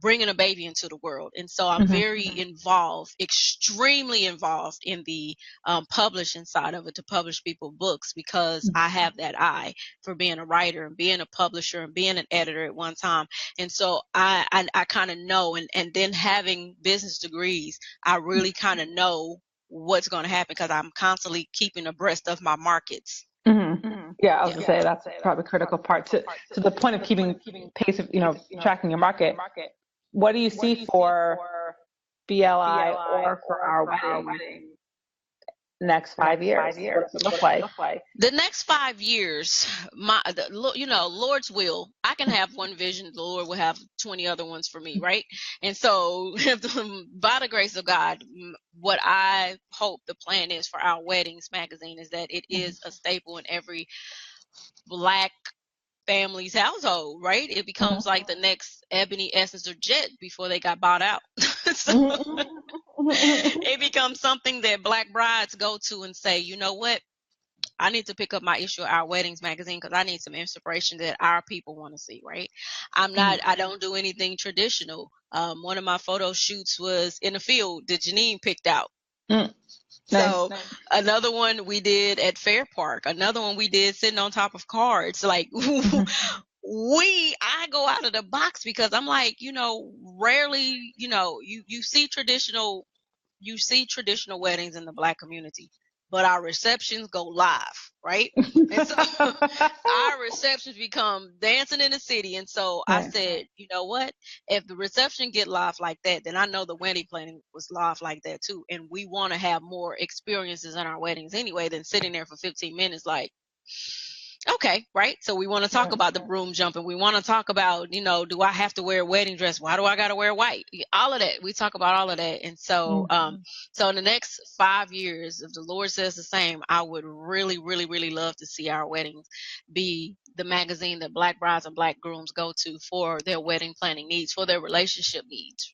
bringing a baby into the world. And so I'm very involved, extremely involved in the publishing side of it, to publish people books, because I have that eye for being a writer and being a publisher and being an editor at one time. And so I kind of know, and then having business degrees, I really kind of know what's going to happen because I'm constantly keeping abreast of my markets. Yeah, I was gonna say that's probably a critical part to the point of keeping pace of, tracking your market. What do you see for BLI or for Our Wedding next 5 years? What does it look like? The next 5 years, Lord's will, I can have one vision, the Lord will have 20 other ones for me, right? And so by the grace of God, what I hope the plan is for Our Weddings magazine is that it is a staple in every Black family's household, right? It becomes like the next Ebony, Essence, or Jet before they got bought out. So it becomes something that Black brides go to and say, you know what? I need to pick up my issue of Our Weddings magazine because I need some inspiration that our people want to see, right? I don't do anything traditional. One of my photo shoots was in a field that Janine picked out. So another one we did at Fair Park. Another one we did sitting on top of cards. Like I go out of the box because I'm like, rarely, you see traditional weddings in the Black community, but our receptions go live, right? And so our receptions become dancing in the city. And so I said, you know what? If the reception get live like that, then I know the wedding planning was live like that too. And we want to have more experiences in our weddings anyway than sitting there for 15 minutes like, okay, right? So we want to talk about the broom jumping. We want to talk about, do I have to wear a wedding dress? Why do I got to wear white? All of that. We talk about all of that. And so, so in the next 5 years, if the Lord says the same, I would really, really, really love to see Our Weddings be the magazine that Black brides and Black grooms go to for their wedding planning needs, for their relationship needs.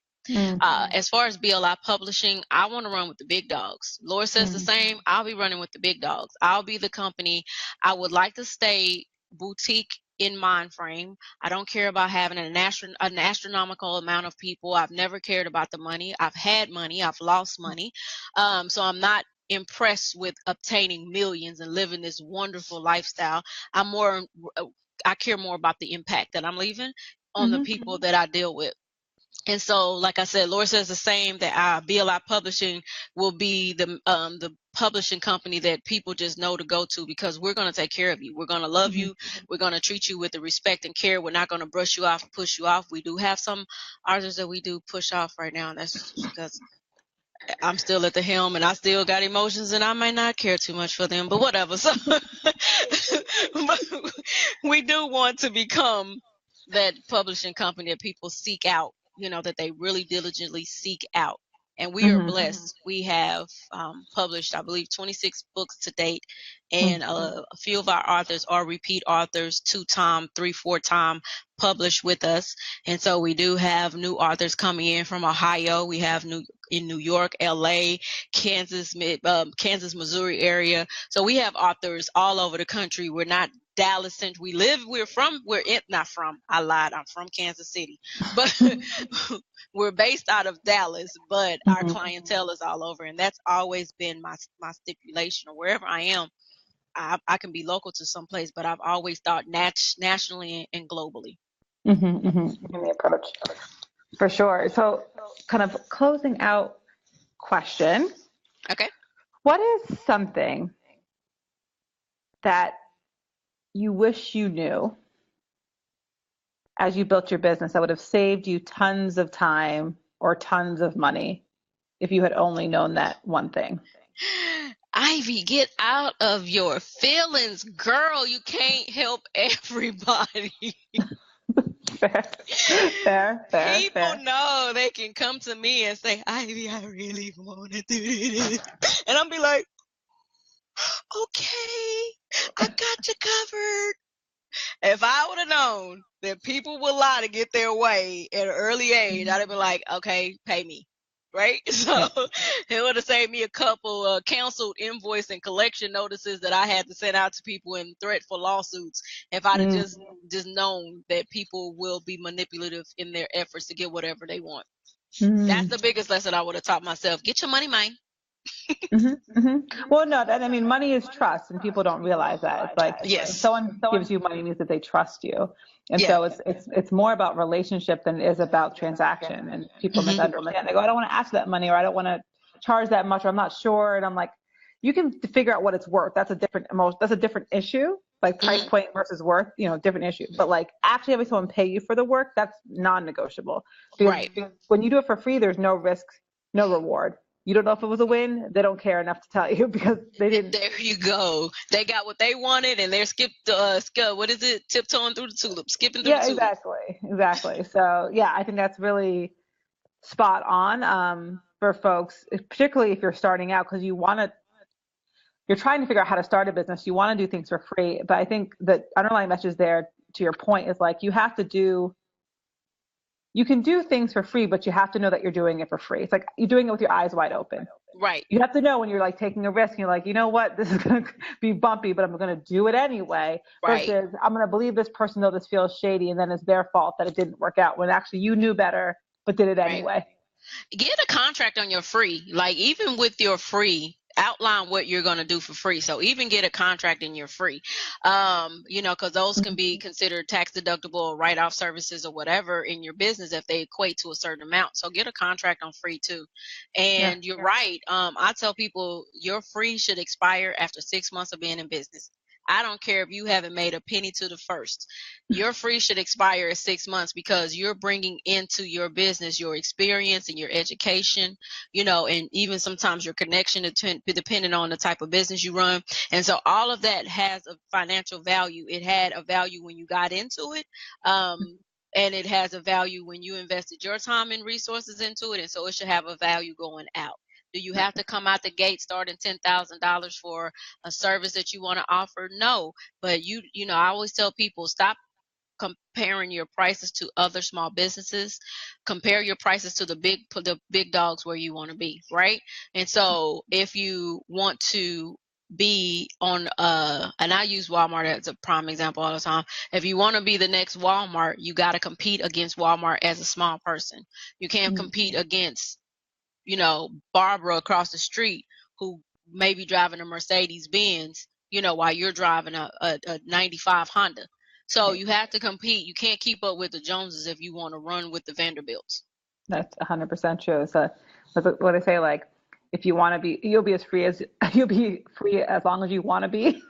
As far as BLI Publishing, I want to run with the big dogs. Lord says the same. I'll be running with the big dogs. I'll be the company. I would like to stay boutique in mind frame. I don't care about having an astronomical amount of people. I've never cared about the money. I've had money. I've lost money. So I'm not impressed with obtaining millions and living this wonderful lifestyle. I care more about the impact that I'm leaving on the people that I deal with. And so, like I said, Lord says the same, that BLI Publishing will be the publishing company that people just know to go to because we're going to take care of you. We're going to love you. We're going to treat you with the respect and care. We're not going to brush you off and push you off. We do have some authors that we do push off right now, and that's because I'm still at the helm and I still got emotions and I might not care too much for them, but whatever. So but we do want to become that publishing company that people seek out, that they really diligently seek out. And we are blessed. We have published, I believe, 26 books to date. And a few of our authors are repeat authors, 2-time, 3, 4-time published with us. And so we do have new authors coming in from Ohio. We have in New York, LA, Kansas, Missouri area. So we have authors all over the country. We're not Dallas central. I lied. I'm from Kansas City, but we're based out of Dallas, but our clientele is all over. And that's always been my stipulation, or wherever I am, I can be local to some place, but I've always thought nationally and globally. The approach. For sure. So kind of closing out question. Okay. What is something that you wish you knew as you built your business that would have saved you tons of time or tons of money if you had only known that one thing? Ivy, get out of your feelings, girl. You can't help everybody. Fair. People know they can come to me and say, Ivy, I really want to do this. And I'll be like, okay, I got you covered. If I would have known that people would lie to get their way at an early age, I'd have been like, okay, pay me. Right? So it would have saved me a couple canceled invoice and collection notices that I had to send out to people and threat for lawsuits if I'd have just known that people will be manipulative in their efforts to get whatever they want. That's the biggest lesson I would have taught myself. Get your money, man. Well, no, I mean, money is trust, and people don't realize that. It's like, yes, if someone gives you money, it means that they trust you, and so it's more about relationship than it is about transaction. And people misunderstand. They go, I don't want to ask that money, or I don't want to charge that much, or I'm not sure. And I'm like, you can figure out what it's worth. That's a different issue. Like price point versus worth, different issue. But like actually having someone pay you for the work, that's non-negotiable. Because when you do it for free, there's no risk, no reward. You don't know if it was a win. They don't care enough to tell you because they didn't. There you go. They got what they wanted, and they're what is it? Tiptoeing through the tulips, skipping through the tulips. Exactly. So yeah, I think that's really spot on for folks, particularly if you're starting out, because you're trying to figure out how to start a business. You want to do things for free, but I think the underlying message there, to your point, is like you can do things for free, but you have to know that you're doing it for free. It's like you're doing it with your eyes wide open. Right. You have to know when you're like taking a risk and you're like, you know what, this is going to be bumpy, but I'm going to do it anyway. Right. Versus I'm going to believe this person though this feels shady, and then it's their fault that it didn't work out when actually you knew better, but did it anyway. Get a contract on your free. Like even with your free, outline what you're going to do for free. So even get a contract in your free, because those can be considered tax deductible or write-off services or whatever in your business if they equate to a certain amount. So get a contract on free too. And you're right. I tell people your free should expire after 6 months of being in business. I don't care if you haven't made a penny to the first. Your free should expire at 6 months because you're bringing into your business your experience and your education, and even sometimes your connection depending on the type of business you run. And so all of that has a financial value. It had a value when you got into it. And it has a value when you invested your time and resources into it. And so it should have a value going out. Do you have to come out the gate starting $10,000 for a service that you want to offer? No, but I always tell people, stop comparing your prices to other small businesses. Compare your prices to the big dogs where you want to be, right? And so if you want to be on and I use Walmart as a prime example all the time. If you want to be the next Walmart, you got to compete against Walmart as a small person. You can't compete against Barbara across the street who may be driving a Mercedes Benz, while you're driving a 95 Honda. So you have to compete. You can't keep up with the Joneses if you want to run with the Vanderbilts. That's 100% true. So what I say, like, if you want to be, you'll be free as long as you want to be.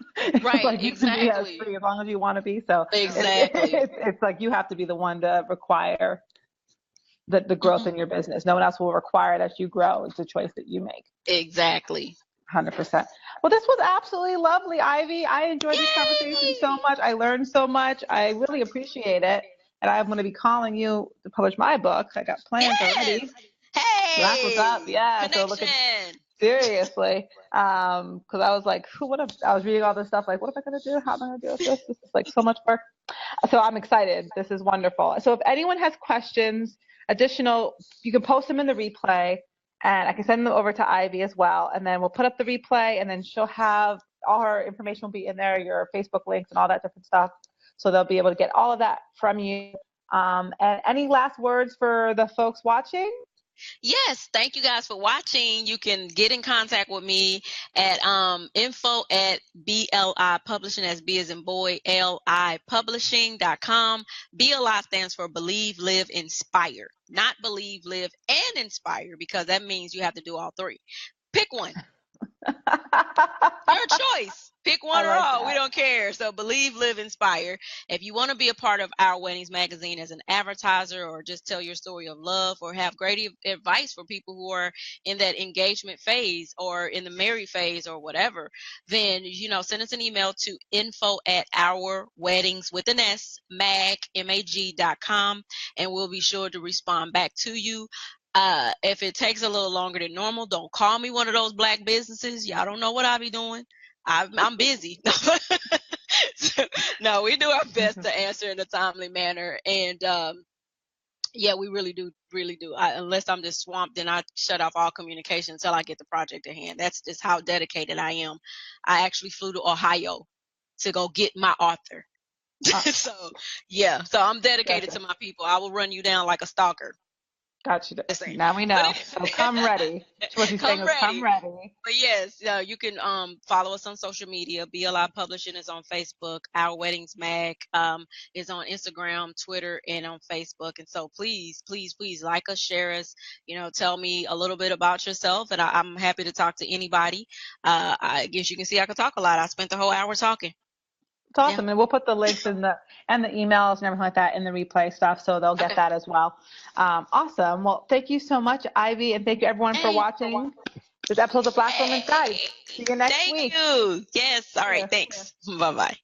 Right. Like exactly. You can be as free as long as you want to be. So exactly. It's like you have to be the one to require the growth in your business. No one else will require it as you grow. It's a choice that you make. Exactly. 100%. Well, this was absolutely lovely, Ivy. I enjoyed this conversation so much. I learned so much. I really appreciate it. And I'm going to be calling you to publish my book. I got plans already. Hey! So that's what's up. Yeah. Connection. So seriously. Because I was like, I was reading all this stuff, like, what am I going to do? How am I going to do this? This is like so much work. So I'm excited. This is wonderful. So if anyone has questions, you can post them in the replay, and I can send them over to Ivy as well. And then we'll put up the replay, and then she'll have all her information will be in there, your Facebook links and all that different stuff. So they'll be able to get all of that from you. And any last words for the folks watching? Yes, thank you guys for watching. You can get in contact with me at info@BLI Publishing, as B as in boy, LI Publishing.com. BLI stands for Believe, Live, Inspire. Not Believe, Live, and Inspire, because that means you have to do all three. Pick one. Your choice. Pick I one or like all. We that. don't care. So believe, live, inspire. If you want to be a part of Our Weddings magazine as an advertiser or just tell your story of love or have great advice for people who are in that engagement phase or in the married phase or whatever, then, send us an email to info@ourweddings with an S, mag.com, and we'll be sure to respond back to you. If it takes a little longer than normal, don't call me one of those black businesses. Y'all don't know what I be doing. I'm busy. So, no, we do our best to answer in a timely manner. And yeah, we really do. Unless I'm just swamped, then I shut off all communication until I get the project at hand. That's just how dedicated I am. I actually flew to Ohio to go get my author. So, yeah. So I'm dedicated to my people. I will run you down like a stalker. Got you. Now we know. So come ready. What she's saying is come ready. But yes, you can follow us on social media. BLI Publishing is on Facebook. Our Weddings Mag is on Instagram, Twitter, and on Facebook. And so please, please, please like us, share us. Tell me a little bit about yourself, and I'm happy to talk to anybody. I guess you can see I could talk a lot. I spent the whole hour talking. It's awesome. Yeah. And we'll put the links in the emails and everything like that in the replay stuff, so they'll get that as well. Awesome. Well, thank you so much, Ivy, and thank you everyone for watching this episode of Black Women's Guide. See you next week. Thank you. Yes. All right. Thanks. Bye-bye.